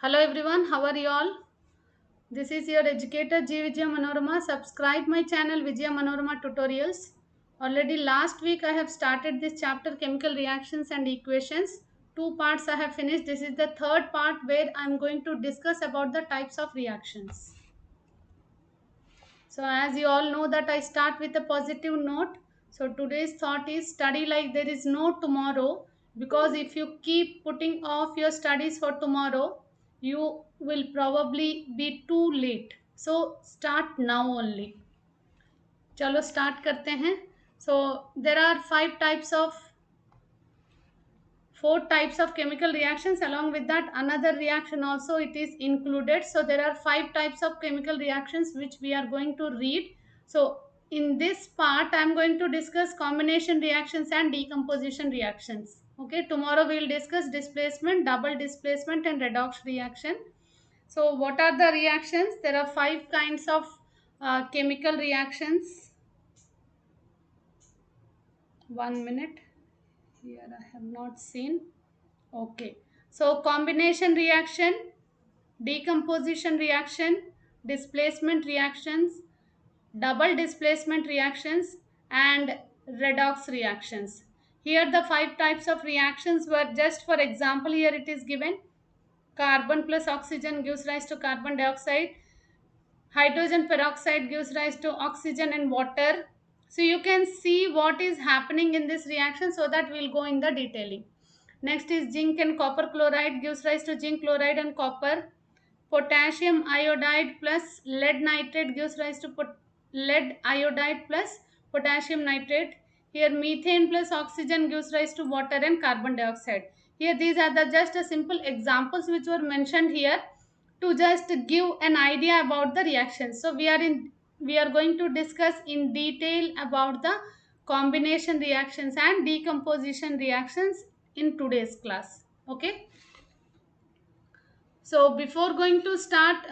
Hello everyone, how are you all? This is your educator G Vijaya Manorama. Subscribe my channel Vijaya Manorama Tutorials. Already last week I have started this chapter chemical reactions and equations. Two parts I have finished. This is the third part where I am going to discuss about the types of reactions. So as you all know that I start with a positive note. So today's thought is study like there is no tomorrow, because if you keep putting off your studies for tomorrow, you will probably be too late. So start now only. चलो start करते हैं. So there are four types of chemical reactions. Along with that, another reaction also it is included. So there are five types of chemical reactions which we are going to read. So in this part I am going to discuss combination reactions and decomposition reactions. Okay, tomorrow we will discuss displacement, double displacement and redox reaction. So what are the reactions? There are five kinds of chemical reactions. 1 minute, here I have not seen. Okay, so combination reaction, decomposition reaction, displacement reactions, double displacement reactions and redox reactions. Here the five types of reactions were just for example. Here it is given: carbon plus oxygen gives rise to carbon dioxide, hydrogen peroxide gives rise to oxygen and water. So you can see what is happening in this reaction, so that we will go in the detailing. Next is zinc and copper chloride gives rise to zinc chloride and copper. Potassium iodide plus lead nitrate gives rise to lead iodide plus potassium nitrate. Here methane plus oxygen gives rise to water and carbon dioxide. Here these are the just a simple examples which were mentioned here to just give an idea about the reactions. So we are going to discuss in detail about the combination reactions and decomposition reactions in today's class. Okay. So before going to start,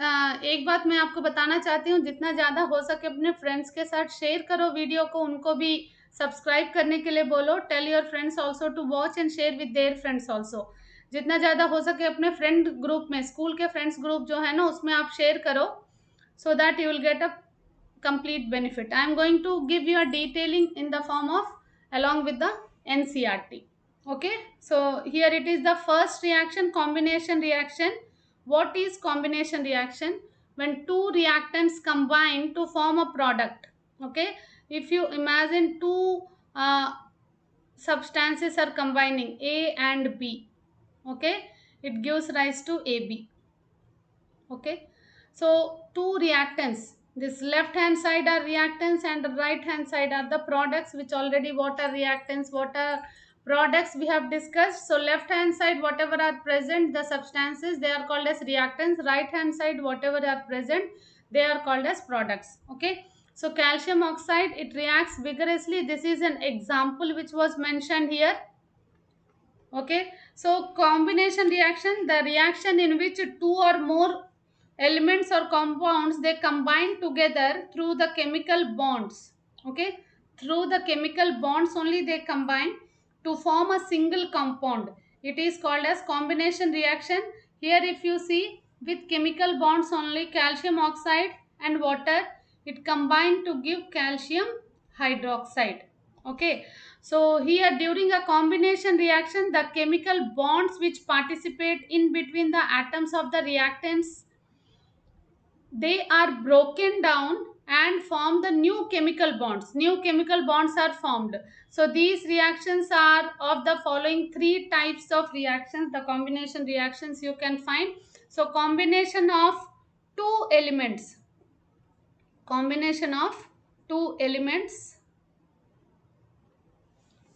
एक बात मैं आपको बताना चाहती हूँ, जितना ज़्यादा हो सके अपने फ्रेंड्स के साथ शेयर करो वीडियो को, उनको भी सब्सक्राइब करने के लिए बोलो. Tell your friends also to watch and share with their friends also. जितना ज़्यादा हो सके अपने फ्रेंड ग्रुप में, स्कूल के फ्रेंड्स ग्रुप जो है ना, उसमें आप शेयर करो, so that you will get a complete benefit. I am going to give you a detailing in the form of along with the NCERT. Okay, so here it is the first reaction, combination reaction. What is combination reaction? When two reactants combine to form a product. Okay, if you imagine two substances are combining, A and B. Okay, it gives rise to AB. Okay, so two reactants, this left hand side are reactants and the right hand side are the products, which already what are reactants, what are products we have discussed. So left hand side whatever are present, the substances, they are called as reactants. Right hand side whatever are present, they are called as products. Okay, so calcium oxide, it reacts vigorously. This is an example which was mentioned here. Okay, so combination reaction, the reaction in which two or more elements or compounds, they combine together through the chemical bonds. Okay, through the chemical bonds only they combine to form a single compound. It is called as combination reaction. Here if you see, with chemical bonds only, calcium oxide and water, it combined to give calcium hydroxide. Okay, so here during a combination reaction, the chemical bonds which participate in between the atoms of the reactants, they are broken down and form the new chemical bonds. New chemical bonds are formed. So these reactions are of the following three types of reactions, the combination reactions you can find. So combination of two elements, combination of two elements,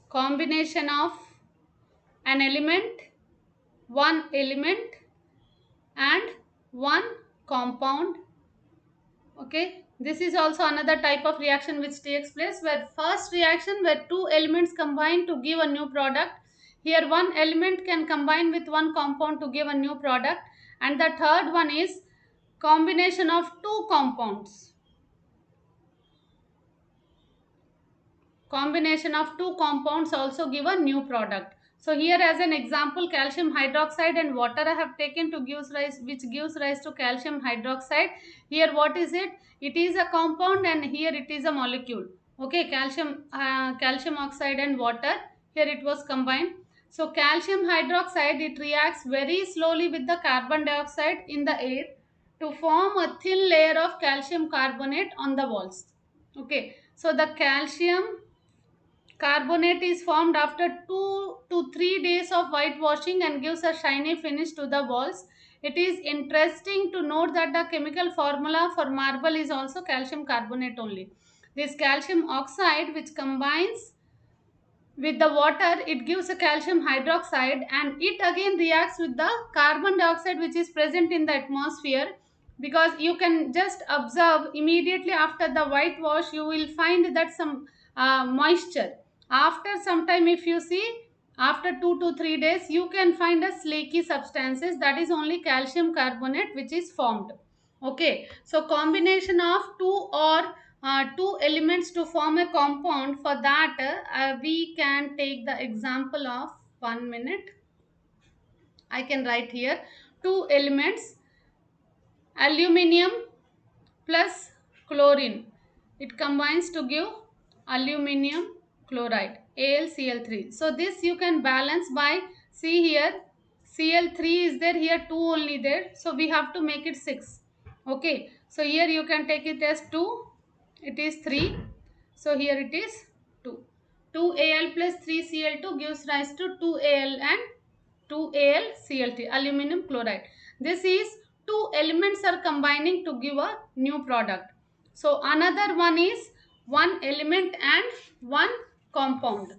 combination of an element, one element and one compound. Okay, this is also another type of reaction which takes place, where first reaction where two elements combine to give a new product. Here one element can combine with one compound to give a new product, and the third one is combination of two compounds. Combination of two compounds also give a new product. So here as an example, calcium hydroxide and water I have taken to gives rise, which gives rise to calcium hydroxide. Here what is it? It is a compound and here it is a molecule. Okay, calcium oxide and water, here it was combined. So calcium hydroxide, it reacts very slowly with the carbon dioxide in the air to form a thin layer of calcium carbonate on the walls. Okay, so the calcium carbonate is formed after 2 to 3 days of whitewashing and gives a shiny finish to the walls. It is interesting to note that the chemical formula for marble is also calcium carbonate only. This calcium oxide, which combines with the water, it gives a calcium hydroxide, and it again reacts with the carbon dioxide which is present in the atmosphere. Because you can just observe immediately after the whitewash, you will find that some moisture. After some time, if you see, after 2 to 3 days, you can find a slaky substances, that is only calcium carbonate which is formed. Okay, so combination of two elements to form a compound. For that, we can take the example of 1 minute. I can write here two elements, aluminium plus chlorine. It combines to give aluminium chloride, AlCl3. So this you can balance by, see here, Cl3 is there, here 2 only there. So we have to make it 6. Okay. So here you can take it as 2. It is 3. So here it is 2. 2Al plus 3Cl2 gives rise to 2Al and 2AlCl3, aluminum chloride. This is two elements are combining to give a new product. So another one is one element and one compound.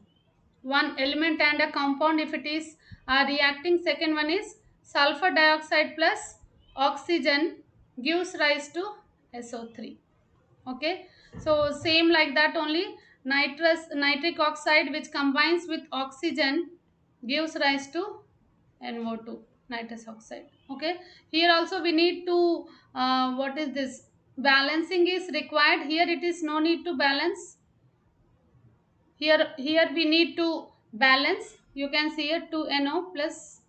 One element and a compound, if it is reacting. Second one is sulfur dioxide plus oxygen gives rise to SO3. Okay, so same like that only, nitric oxide which combines with oxygen gives rise to NO2, nitrous oxide. Okay, here also we need to what is this, balancing is required. Here it is no need to balance. Here we need to balance. You can see here 2NO plus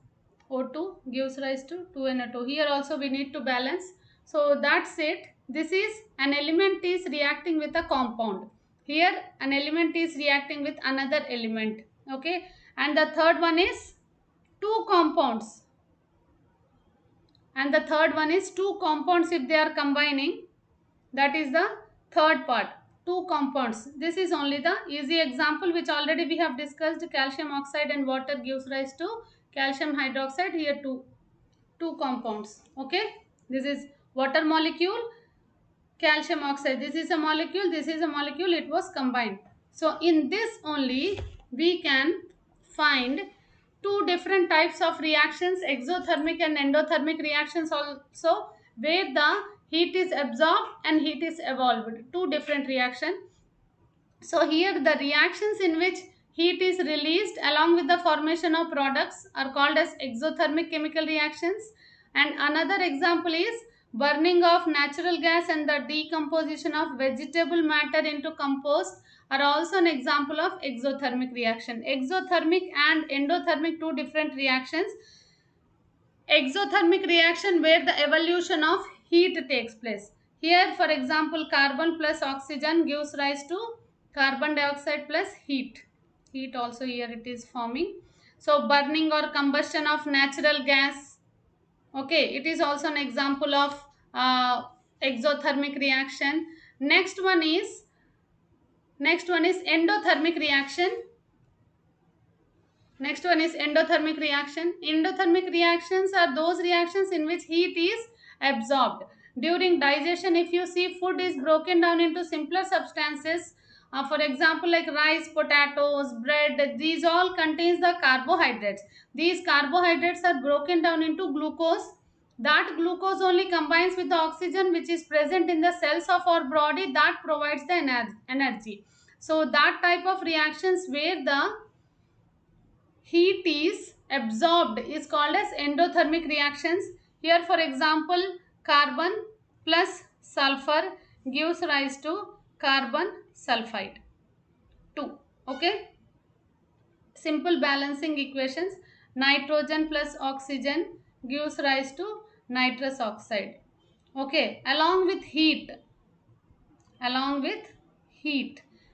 O2 gives rise to 2NO2. Here also we need to balance. So that's it. This is an element is reacting with a compound. Here an element is reacting with another element. Okay, and the third one is two compounds. And the third one is two compounds if they are combining. That is the third part. Two compounds. This is only the easy example which already we have discussed. Calcium oxide and water gives rise to calcium hydroxide. Here two compounds. Okay, this is water molecule, calcium oxide, this is a molecule, this is a molecule, it was combined. So in this only we can find two different types of reactions, exothermic and endothermic reactions also, where the heat is absorbed and heat is evolved, two different reactions. So here the reactions in which heat is released along with the formation of products are called as exothermic chemical reactions. And another example is burning of natural gas and the decomposition of vegetable matter into compost are also an example of exothermic reaction. Exothermic and endothermic, two different reactions. Exothermic reaction where the evolution of heat takes place. Here for example, carbon plus oxygen gives rise to carbon dioxide plus heat. Heat also here it is forming. So burning or combustion of natural gas. Okay, it is also an example of exothermic reaction. Next one is endothermic reaction. Next one is endothermic reaction. Endothermic reactions are those reactions in which heat is absorbed. During digestion, if you see, food is broken down into simpler substances. For example, like rice, potatoes, bread, these all contains the carbohydrates. These carbohydrates are broken down into glucose. That glucose only combines with the oxygen which is present in the cells of our body, that provides the energy. So that type of reactions where the heat is absorbed is called as endothermic reactions. Here for example, carbon plus sulfur gives rise to carbon sulfide 2. Okay, simple balancing equations. Nitrogen plus oxygen gives rise to nitrous oxide. Okay, along with heat,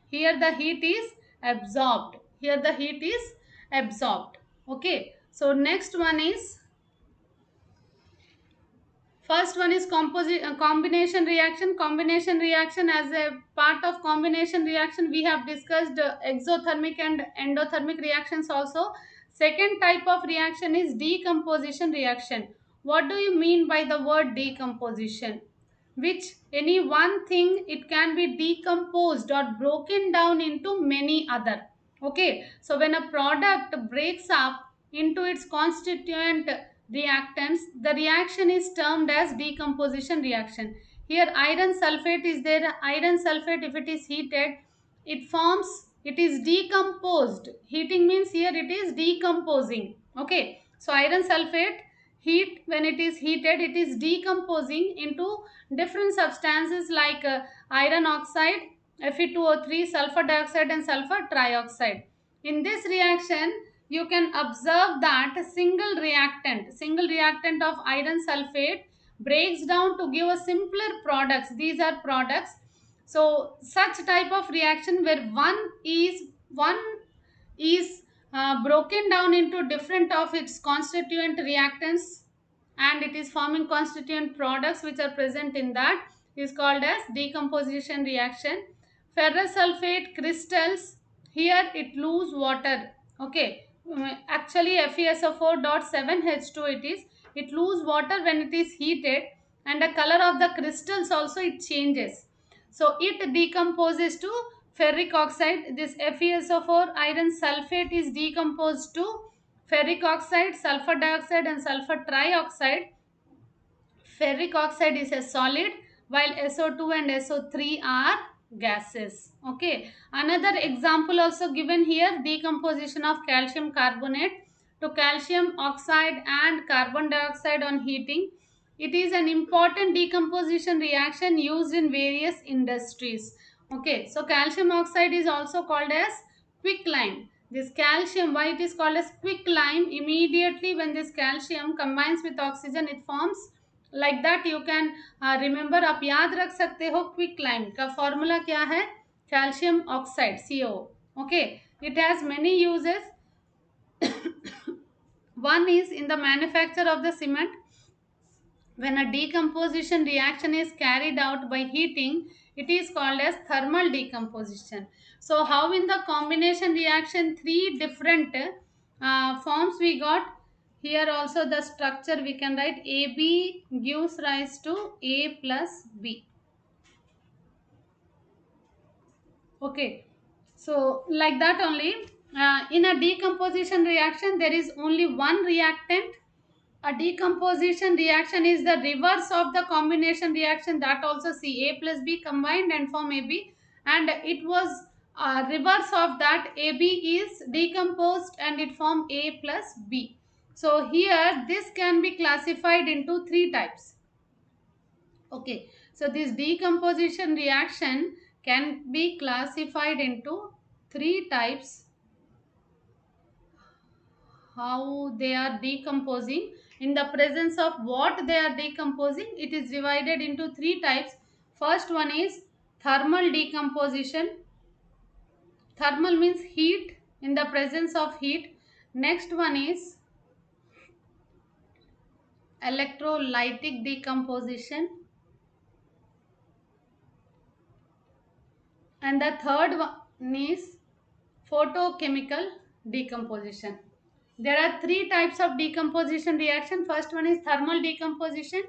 here the heat is absorbed, here the heat is absorbed. Okay, so next one is, first one is combination reaction. Combination reaction, as a part of combination reaction we have discussed exothermic and endothermic reactions also. Second type of reaction is decomposition reaction. What do you mean by the word decomposition? Which any one thing, it can be decomposed or broken down into many other. Okay, so when a product breaks up into its constituent reactants, the reaction is termed as decomposition reaction. Here iron sulfate is there. Iron sulfate, if it is heated, it is decomposed. Heating means here it is decomposing. Okay, so iron sulfate heat, when it is heated, it is decomposing into different substances like iron oxide, Fe2O3, sulfur dioxide and sulfur trioxide. In this reaction you can observe that single reactant of iron sulfate breaks down to give a simpler products. These are products. So such type of reaction where one is broken down into different of its constituent reactants, and it is forming constituent products which are present in that, is called as decomposition reaction. Ferrous sulfate crystals, here it lose water. Okay, actually FeSO4.7H2 it is, it lose water when it is heated, and the color of the crystals also it changes. So it decomposes to ferric oxide. This FeSO4 iron sulfate is decomposed to ferric oxide, sulfur dioxide and sulfur trioxide. Ferric oxide is a solid, while SO2 and SO3 are gases. Okay, another example also given here, decomposition of calcium carbonate to calcium oxide and carbon dioxide on heating. It is an important decomposition reaction used in various industries. Okay, so calcium oxide is also called as quicklime. This calcium, why it is called as quicklime? Immediately when this calcium combines with oxygen, it forms like that. You can remember, आप याद रख सकते हो quicklime का formula क्या है, calcium oxide CO. Okay, it has many uses. One is in the manufacture of the cement. When a decomposition reaction is carried out by heating, it is called as thermal decomposition. So how in the combination reaction three different forms we got. Here also the structure we can write AB gives rise to A plus B. Okay, so like that only. In a decomposition reaction there is only one reactant. A decomposition reaction is the reverse of the combination reaction, that also see A plus B combined and form AB, and it was reverse of that, AB is decomposed and it form A plus B. So here this can be classified into three types. Okay, so this decomposition reaction can be classified into three types. How they are decomposing, in the presence of what they are decomposing, it is divided into three types. First one is thermal decomposition. Thermal means heat, in the presence of heat. Next one is electrolytic decomposition, and the third one is photochemical decomposition. There are three types of decomposition reaction. First one is thermal decomposition,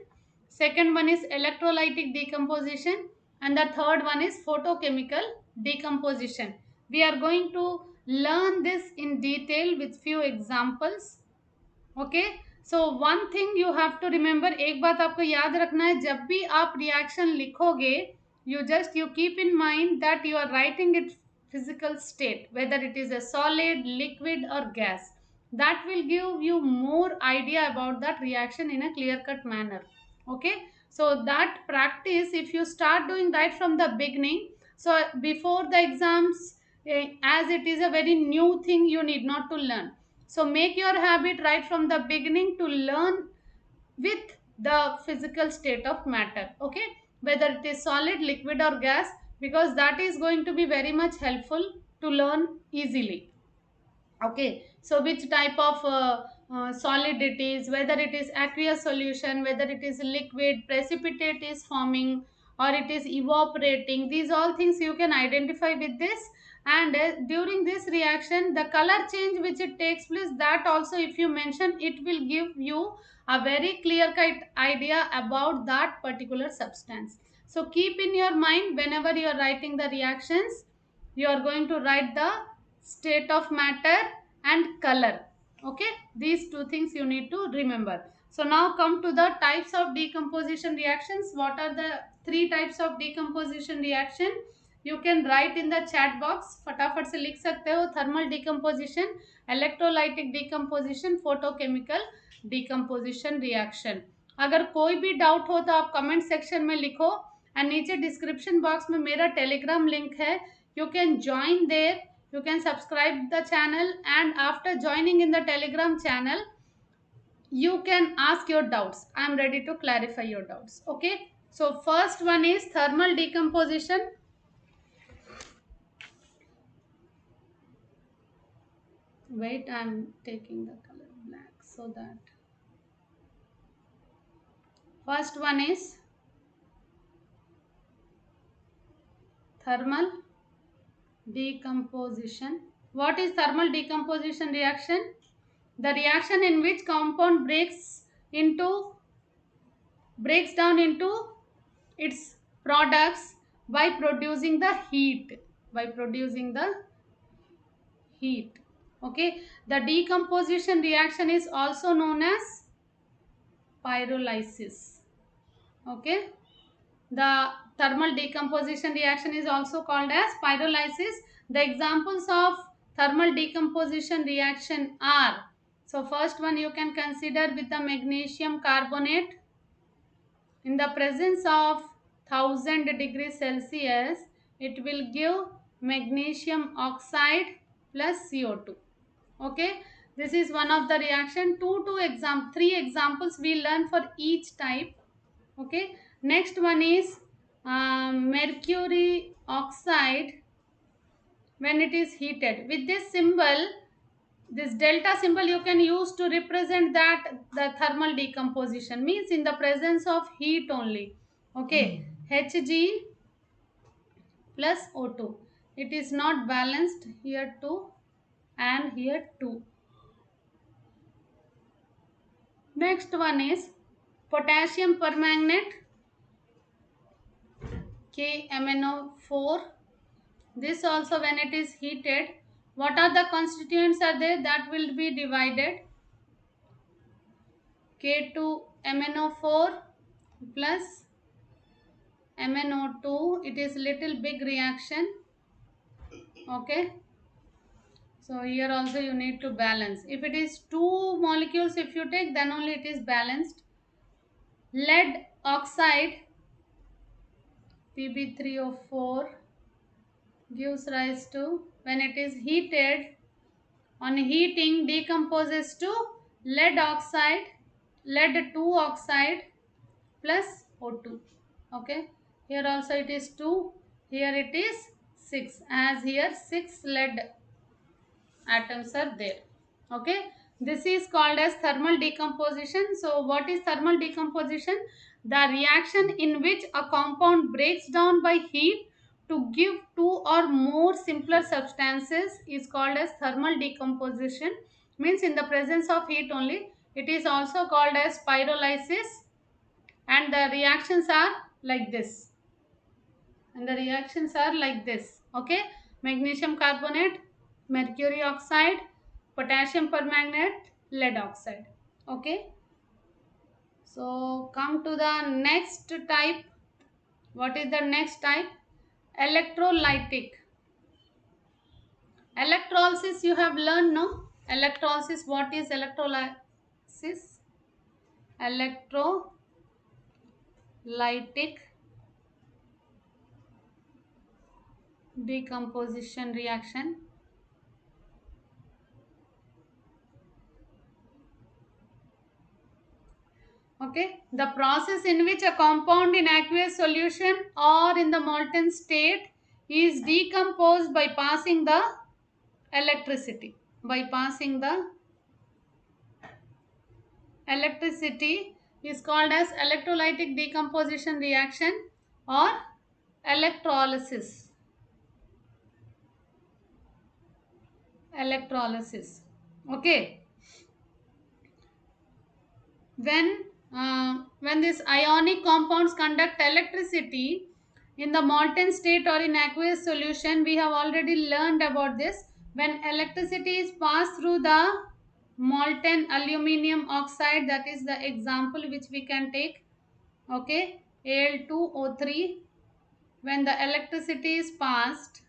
second one is electrolytic decomposition, and the third one is photochemical decomposition. We are going to learn this in detail with few examples. Okay, so one thing you have to remember, एक बात आपको याद रखना है, जब भी आप reaction लिखोगे, you keep in mind that you are writing its physical state, whether it is a solid, liquid or gas. That will give you more idea about that reaction in a clear cut manner. Okay, so that practice, if you start doing right from the beginning, so before the exams, as it is a very new thing, you need not to learn. So make your habit right from the beginning to learn with the physical state of matter, okay, whether it is solid, liquid or gas, because that is going to be very much helpful to learn easily. Okay, so which type of solid it is, whether it is aqueous solution, whether it is liquid, precipitate is forming or it is evaporating, these all things you can identify with this. And during this reaction, the color change which it takes place, that also if you mention, it will give you a very clear cut idea about that particular substance. So keep in your mind, whenever you are writing the reactions, you are going to write the state of matter and color. Okay, these two things you need to remember. So now come to the types of decomposition reactions. What are the three types of decomposition reaction? You can write in the chat box, फटाफट से लिख सकते हो. Thermal decomposition, electrolytic decomposition, photochemical decomposition reaction. अगर कोई भी doubt हो तो आप कमेंट सेक्शन में लिखो. एंड नीचे डिस्क्रिप्शन बॉक्स में मेरा टेलीग्राम लिंक है. You can join there, you can subscribe the channel, and after joining in the telegram channel, you can ask your doubts. I am ready to clarify your doubts. Okay, so first one is thermal decomposition. Wait, I am taking the color black so that first one is thermal decomposition. What is thermal decomposition reaction? The reaction in which compound breaks down into its products by producing the heat. Okay, the decomposition reaction is also known as pyrolysis. Okay, the thermal decomposition reaction is also called as pyrolysis. The examples of thermal decomposition reaction are, so first one you can consider with the magnesium carbonate. In the presence of 1000 degrees Celsius, it will give magnesium oxide plus CO2. Okay, this is one of the reaction. Three examples we learn for each type. Okay, next one is mercury oxide when it is heated. With this symbol, this delta symbol you can use to represent that the thermal decomposition means in the presence of heat only. Okay, Hg plus O2, it is not balanced here 2 and here 2. Next one is potassium permanganate, KMnO4. This also when it is heated, what are the constituents are there that will be divided? K2MnO4 plus MnO2. It is little big reaction. Okay, so here also you need to balance. If it is two molecules, if you take, then only it is balanced. Lead oxide, Pb3O4, gives rise to, when it is heated, on heating decomposes to lead oxide, lead 2 oxide plus O2. Okay, here also it is 2, here it is 6, as here 6 lead atoms are there. Okay, this is called as thermal decomposition. So what is thermal decomposition? The reaction in which a compound breaks down by heat to give two or more simpler substances is called as thermal decomposition, means in the presence of heat only. It is also called as pyrolysis, and the reactions are like this. Okay, magnesium carbonate, mercury oxide, potassium permanganate, lead oxide. Okay, so come to the next type. What is the next type? Electrolytic. Electrolysis you have learned, no? Electrolysis, what is electrolysis? Electrolytic decomposition reaction. Okay, the process in which a compound in aqueous solution or in the molten state is decomposed by passing the electricity. By passing the electricity is called as electrolytic decomposition reaction or electrolysis. Electrolysis. Okay. When these ionic compounds conduct electricity in the molten state or in aqueous solution, we have already learned about this. When electricity is passed through the molten aluminum oxide, that is the example which we can take. Okay, Al2O3. When the electricity is passed,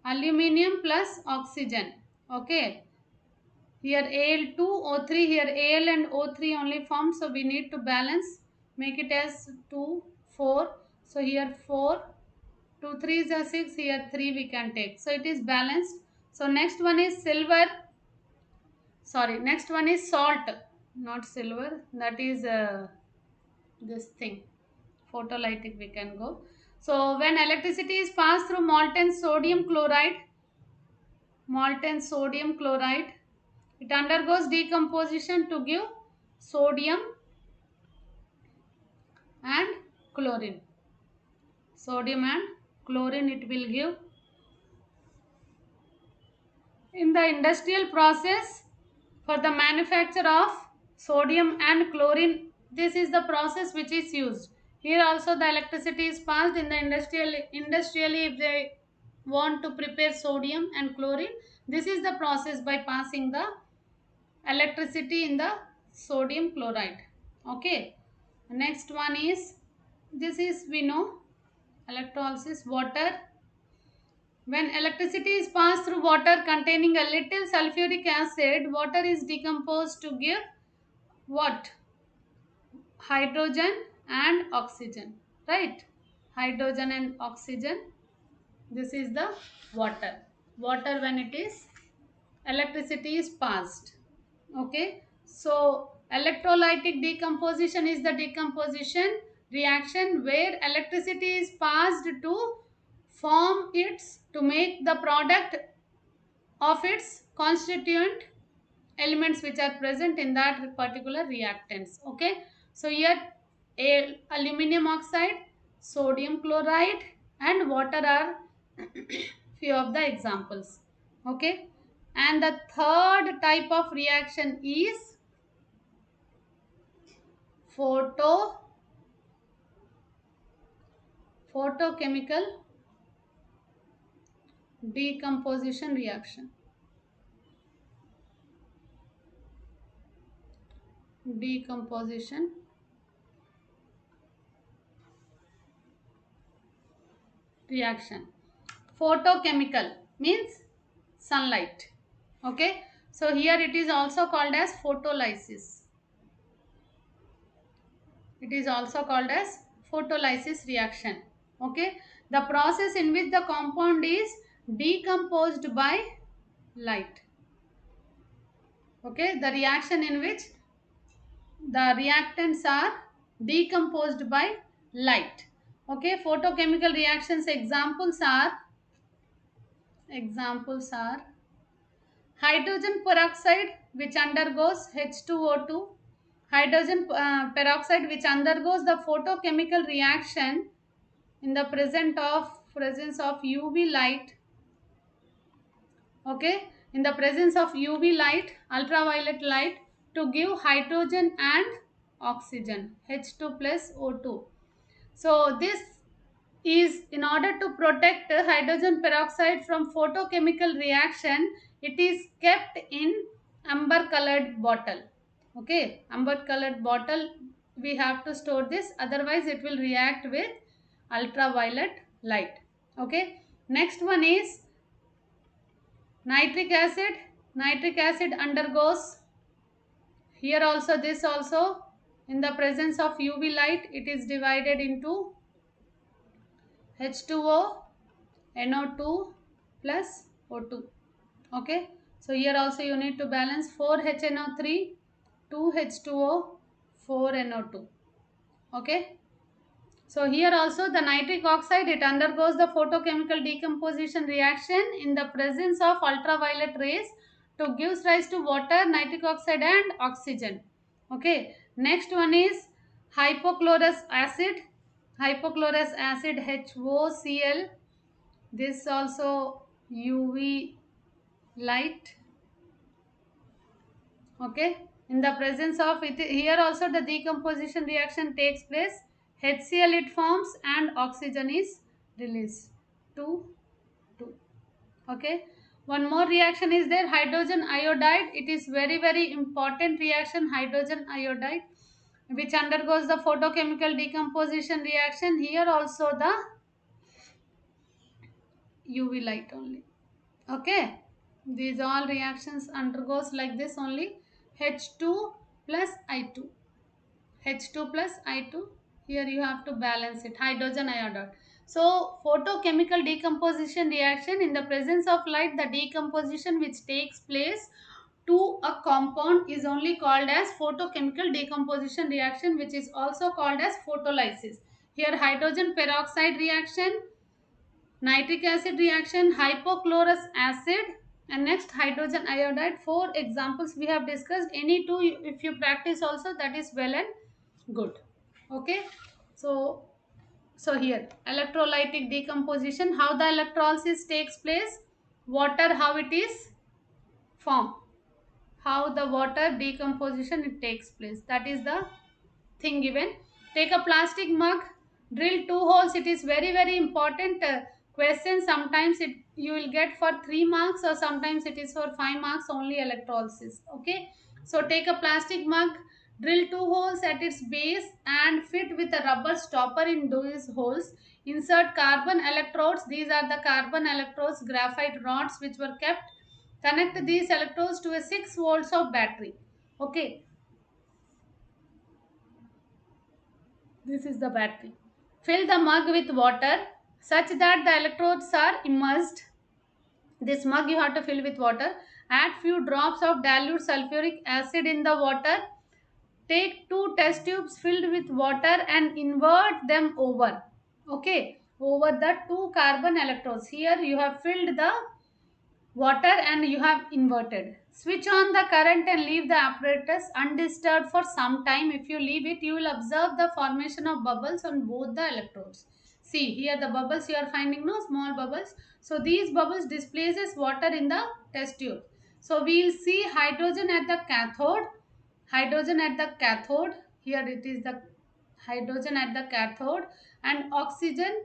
aluminum plus oxygen. Okay, here Al2O3, here Al and O3 only formed, so we need to balance, make it as 2, 4. So here 4, 2 3s are 6, here 3 we can take. So it is balanced. So next one is next one is salt, not silver, that is this thing, photolytic we can go. So when electricity is passed through molten sodium chloride, it undergoes decomposition to give sodium and chlorine. Sodium and chlorine it will give. In the industrial process for the manufacture of sodium and chlorine, this is the process which is used. Here also the electricity is passed in the industrially if they want to prepare sodium and chlorine, this is the process by passing the electricity in the sodium chloride. Okay, next one is, this is we know, electrolysis, water. When electricity is passed through water containing a little sulfuric acid, water is decomposed to give what? Hydrogen and oxygen, right? Hydrogen and oxygen. This is the water. Water when it is electricity is passed. Okay, so electrolytic decomposition is the decomposition reaction where electricity is passed to form its, to make the product of its constituent elements which are present in that particular reactants. Okay, so here aluminum oxide, sodium chloride and water are few of the examples. Okay, and the third type of reaction is photochemical decomposition reaction. Decomposition reaction. Photochemical means sunlight. Okay, so here it is also called as photolysis. It is also called as photolysis reaction. Okay, the process in which the compound is decomposed by light. Okay, the reaction in which the reactants are decomposed by light. Okay, photochemical reactions examples are hydrogen peroxide which undergoes H2O2, hydrogen peroxide which undergoes the photochemical reaction in the presence of UV light. Okay, in the presence of UV light, ultraviolet light, to give hydrogen and oxygen, H2 plus O2. So this is in order to protect hydrogen peroxide from photochemical reaction, it is kept in amber colored bottle. Okay, amber colored bottle we have to store this, otherwise it will react with ultraviolet light. Okay, next one is nitric acid. Nitric acid undergoes, here also this also In the presence of UV light, it is divided into H2O, NO2 plus O2. Okay, so here also you need to balance 4HNO3, 2H2O, 4NO2. Okay, so here also the nitric oxide, it undergoes the photochemical decomposition reaction in the presence of ultraviolet rays to gives rise to water, nitric oxide and oxygen. Okay, next one is hypochlorous acid. Hypochlorous acid HOCl. This also UV light. Okay, in the presence of it, here also the decomposition reaction takes place. HCl it forms and oxygen is released. 2 2. Okay, one more reaction is there, hydrogen iodide. It is very important reaction, hydrogen iodide, which undergoes the photochemical decomposition reaction. Here also the UV light only. Okay, these all reactions undergoes like this only. H2 plus I2. H2 plus I2. Here you have to balance it. Hydrogen iodide. So photochemical decomposition reaction, in the presence of light, the decomposition which takes place to a compound is only called as photochemical decomposition reaction, which is also called as photolysis. Here hydrogen peroxide reaction, nitric acid reaction, hypochlorous acid, and next hydrogen iodide. Four examples we have discussed. Any two if you practice also, that is well and good. Okay, so here electrolytic decomposition, how the electrolysis takes place, water how it is formed, how the water decomposition it takes place, that is the thing given. Take a plastic mug, drill two holes. It is very important question. Sometimes it you will get for 3 marks, or sometimes it is for 5 marks only, electrolysis. Okay, so take a plastic mug, drill two holes at its base and fit with a rubber stopper in those holes. Insert carbon electrodes. These are the carbon electrodes, graphite rods which were kept. Connect these electrodes to a 6 volts of battery. Okay, this is the battery. Fill the mug with water such that the electrodes are immersed. This mug you have to fill with water. Add few drops of dilute sulfuric acid in the water. Take two test tubes filled with water and invert them over. Okay, over the two carbon electrodes. Here you have filled the water and you have inverted. Switch on the current and leave the apparatus undisturbed for some time. If you leave it, you will observe the formation of bubbles on both the electrodes. See here the bubbles you are finding, no, small bubbles. So these bubbles displaces water in the test tube. So we will see hydrogen at the cathode. Hydrogen at the cathode. Here it is the hydrogen at the cathode, and oxygen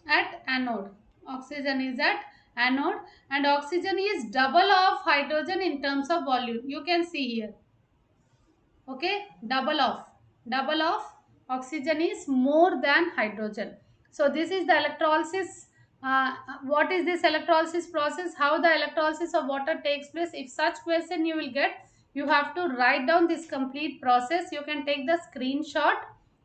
at anode. Oxygen is at anode, and oxygen is double of hydrogen in terms of volume. You can see here. Okay, double of oxygen is more than hydrogen. So this is the electrolysis. What is this electrolysis process, how the electrolysis of water takes place? If such question you will get, you have to write down this complete process. You can take the screenshot,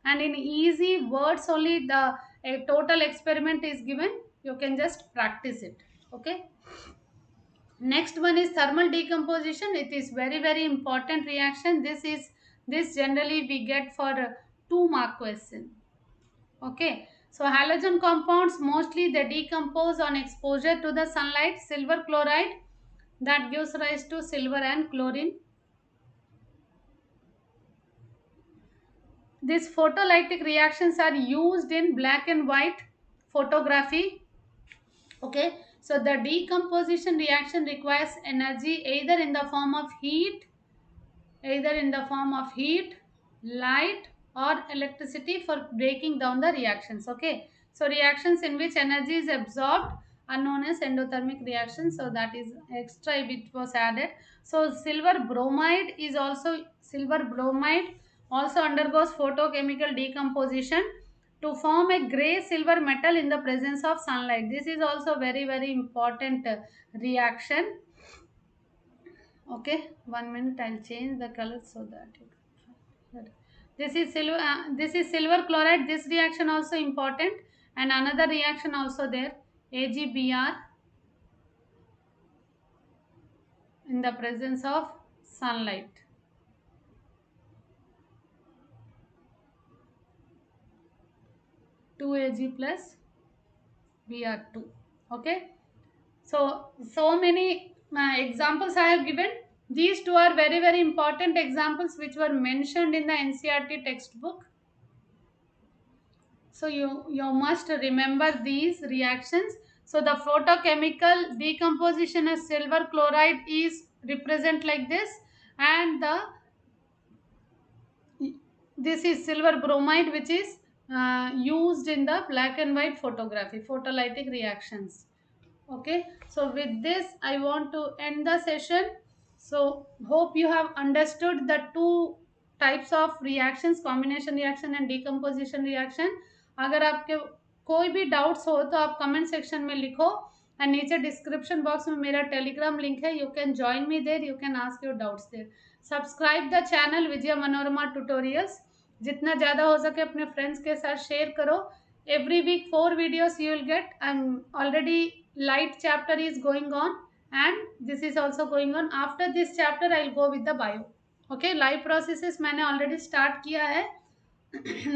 and in easy words only the a total experiment is given. You can just practice it. Okay, next one is thermal decomposition. It is very important reaction. This generally we get for 2 mark question. Okay, so halogen compounds mostly they decompose on exposure to the sunlight. Silver chloride, that gives rise to silver and chlorine. These photolytic reactions are used in black and white photography. Okay, so the decomposition reaction requires energy either in the form of heat, light or electricity for breaking down the reactions. Okay, so reactions in which energy is absorbed are known as endothermic reactions. So that is extra which was added. So silver bromide also undergoes photochemical decomposition to form a gray silver metal in the presence of sunlight. This is also very important reaction. Okay, 1 minute, I'll change the color so that you can find. This is silver chloride. This reaction also important, and another reaction also there, AgBr in the presence of sunlight. 2Ag plus Br2. Okay. So many examples I have given. These two are very very important examples which were mentioned in the NCERT textbook. So you must remember these reactions. So the photochemical decomposition of silver chloride is represent like this, and this is silver bromide, which is used in the black and white photography, photolytic reactions. Okay, so with this I want to end the session. So hope you have understood the two types of reactions, combination reaction and decomposition reaction. अगर आपके कोई भी doubts हो तो आप comment section में लिखो, और नीचे डिस्क्रिप्शन बॉक्स में मेरा टेलीग्राम लिंक है, you can join me there, you can ask your doubts there. Subscribe the channel Vijay Manorama tutorials. जितना ज़्यादा हो सके अपने फ्रेंड्स के साथ शेयर करो. Every week 4 videos you will get. I'm already light chapter is going on, and this is also going on. After this chapter I'll go with the bio. Okay, live processes मैंने already start किया है.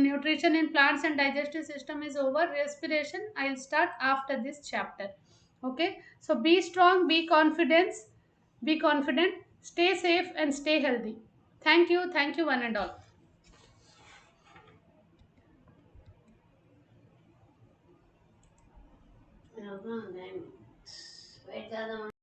Nutrition in plants and digestive system is over. Respiration I'll start after this chapter. Okay, so be strong, be confident, stay safe and stay healthy. Thank you one and all.